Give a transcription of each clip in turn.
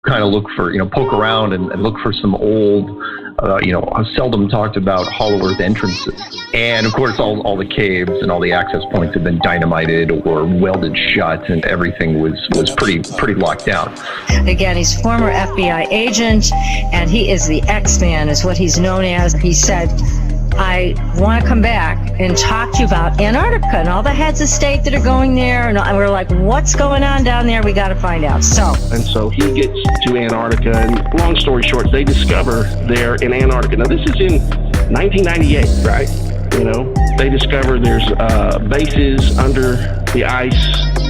kind of look for, poke around and look for some old, seldom talked about hollow earth entrances. And of course, all the caves and all the access points have been dynamited or welded shut, and everything was pretty locked down. Again, he's former FBI agent, and he is the X-Man, is what he's known as. He said, I want to come back and talk to you about Antarctica and all the heads of state that are going there. And we're like, what's going on down there? We got to find out. So he gets to Antarctica, and long story short, they discover there in Antarctica. Now, this is in 1998, right? They discover there's bases under the ice.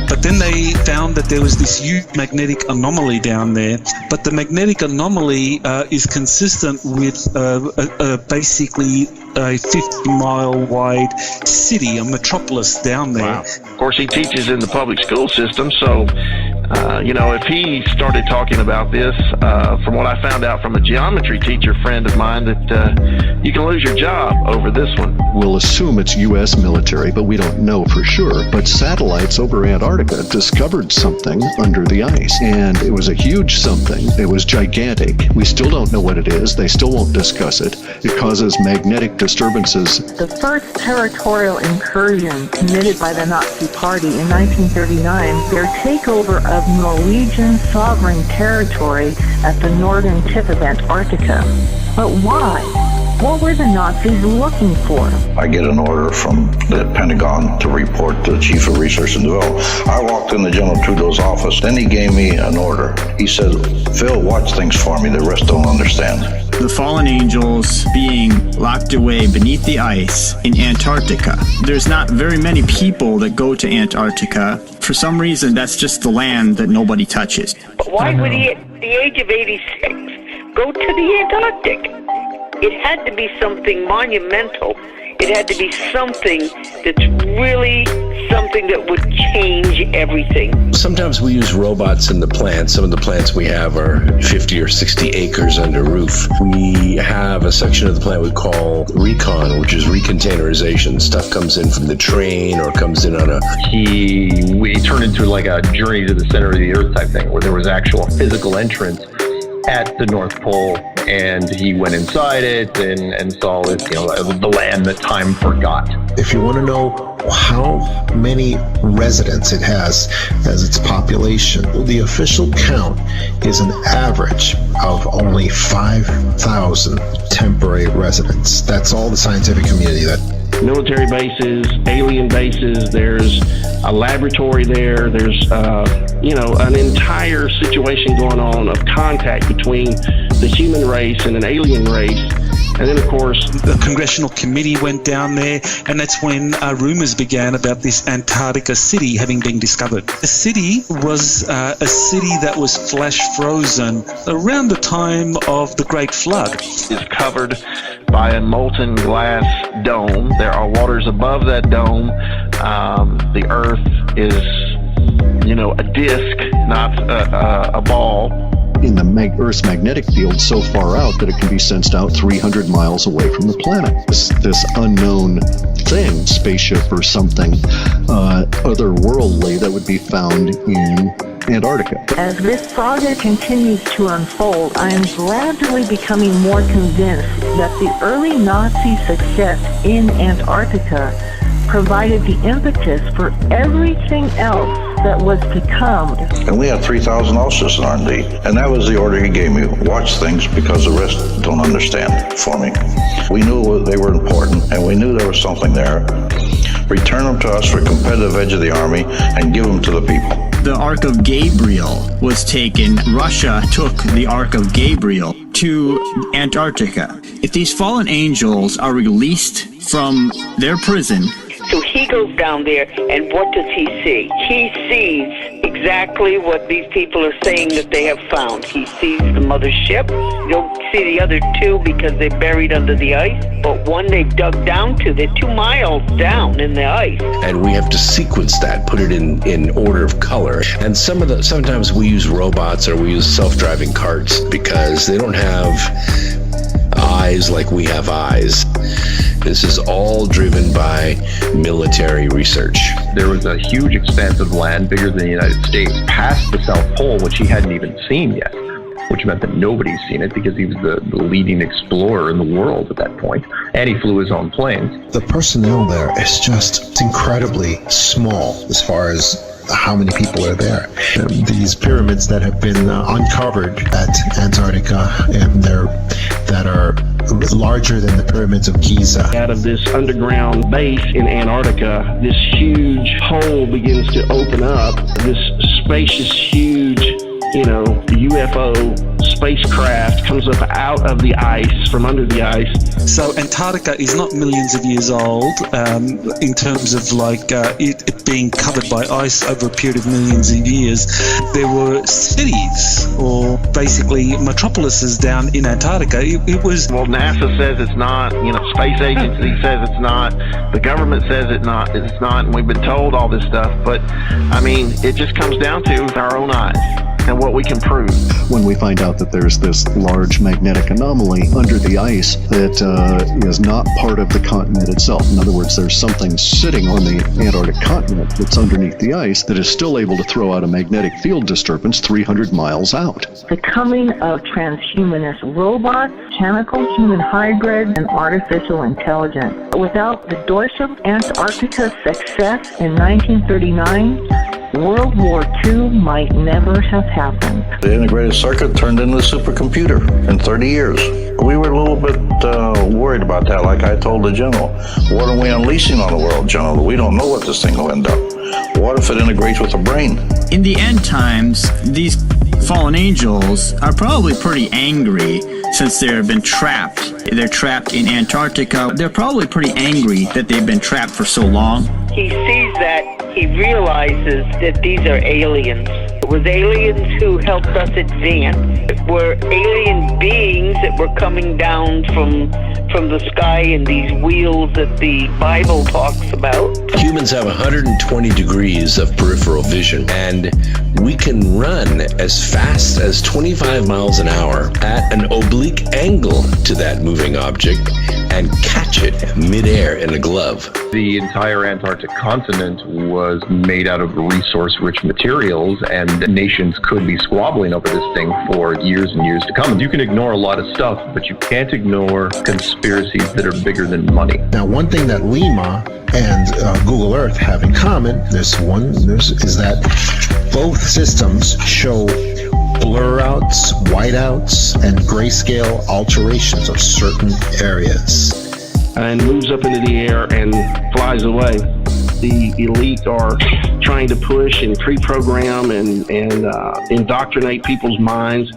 But then they found that there was this huge magnetic anomaly down there. But the magnetic anomaly is consistent with basically a 50-mile wide city, a metropolis down there. Wow. Of course, he teaches in the public school system, so if he started talking about this, from what I found out from a geometry teacher friend of mine, that you can lose your job over this one. We'll assume it's U.S. military, but we don't know for sure. But satellites over Antarctica discovered something under the ice, and it was a huge something. It was gigantic. We still don't know what it is. They still won't discuss it. It causes magnetic disturbances. The first territorial incursion committed by the Nazi Party in 1939, their takeover of Norwegian sovereign territory at the northern tip of Antarctica. But why? What were the Nazis looking for? I get an order from the Pentagon to report to the Chief of Research and Development. I walked into General Trudeau's office. Then he gave me an order. He said, Phil, watch things for me. The rest don't understand. The fallen angels being locked away beneath the ice in Antarctica. There's not very many people that go to Antarctica. For some reason, that's just the land that nobody touches. But why would he, at the age of 86, go to the Antarctic? It had to be something monumental. It had to be something that's really something that would change everything. Sometimes we use robots in the plants. Some of the plants we have are 50 or 60 acres under roof. We have a section of the plant we call recon, which is recontainerization. Stuff comes in from the train or comes in on we turned into like a journey to the center of the earth type thing, where there was actual physical entrance at the North Pole, and he went inside it and saw it, the land that time forgot. If you want to know how many residents it has as its population, the official count is an average of only 5,000 temporary residents. That's all the scientific community that. Military bases, alien bases, there's a laboratory there, there's an entire situation going on of contact between the human race and an alien race. And then, of course, the congressional committee went down there, and that's when rumors began about this Antarctica city having been discovered. The city was a city that was flash frozen around the time of the Great Flood. It's covered by a molten glass dome. There are waters above that dome. The Earth is, a disc, not a ball. In the Earth's magnetic field so far out that it can be sensed out 300 miles away from the planet. This unknown thing, spaceship or something otherworldly that would be found in Antarctica. As this project continues to unfold, I am gradually becoming more convinced that the early Nazi success in Antarctica provided the impetus for everything else that was to come. And we had 3,000 officers in R&D. And that was the order he gave me. Watch things because the rest don't understand for me. We knew they were important, and we knew there was something there. Return them to us for competitive edge of the Army and give them to the people. The Ark of Gabriel was taken. Russia took the Ark of Gabriel to Antarctica. If these fallen angels are released from their prison, so he goes down there, and what does he see? He sees exactly what these people are saying that they have found. He sees the mothership. You don't see the other two because they're buried under the ice. But one they've dug down to, they're 2 miles down in the ice. And we have to sequence that, put it in order of color. And sometimes we use robots or we use self-driving carts because they don't have eyes like we have eyes. This is all driven by military research. There was a huge expanse of land, bigger than the United States, past the South Pole, which he hadn't even seen yet. which meant that nobody's seen it because he was the leading explorer in the world at that point, and he flew his own planes. The personnel there is just incredibly small as far as how many people are there. These pyramids that have been uncovered at Antarctica, and that are larger than the pyramids of Giza. Out of this underground base in Antarctica, this huge hole begins to open up. This spacious, huge, UFO spacecraft comes up out of the ice, from under the ice. So Antarctica is not millions of years old in terms of it being covered by ice over a period of millions of years. There were cities, or basically metropolises down in Antarctica. It was... Well, NASA says it's not, space agency says it's not, the government says it's not, and we've been told all this stuff, but it just comes down to our own eyes and what we can prove. When we find out that there's this large magnetic anomaly under the ice that is not part of the continent itself. In other words, there's something sitting on the Antarctic continent that's underneath the ice that is still able to throw out a magnetic field disturbance 300 miles out. The coming of transhumanist robots, chemical human hybrids, and artificial intelligence. Without the Deutsche Antarctica success in 1939, World War II might never have happened. The integrated circuit turned into a supercomputer in 30 years. We were a little bit worried about that, like I told the general. What are we unleashing on the world, General? We don't know what this thing will end up. What if it integrates with the brain? In the end times, these fallen angels are probably pretty angry since they've been trapped. They're trapped in Antarctica. They're probably pretty angry that they've been trapped for so long. He sees that. He realizes that these are aliens. It was aliens who helped us advance. It were alien beings that were coming down from the sky in these wheels that the Bible talks about. Humans have 120 degrees of peripheral vision, and we can run as fast as 25 miles an hour at an oblique angle to that moving object and catch it midair in a glove. The entire Antarctic continent was made out of resource-rich materials, and nations could be squabbling over this thing for years and years to come. You can ignore a lot of stuff, but you can't ignore conspiracies that are bigger than money. Now, one thing that Lima and Google Earth have in common, is that both systems show blur outs, whiteouts, and grayscale alterations of certain areas. And moves up into the air and flies away. The elite are trying to push and pre-program and indoctrinate people's minds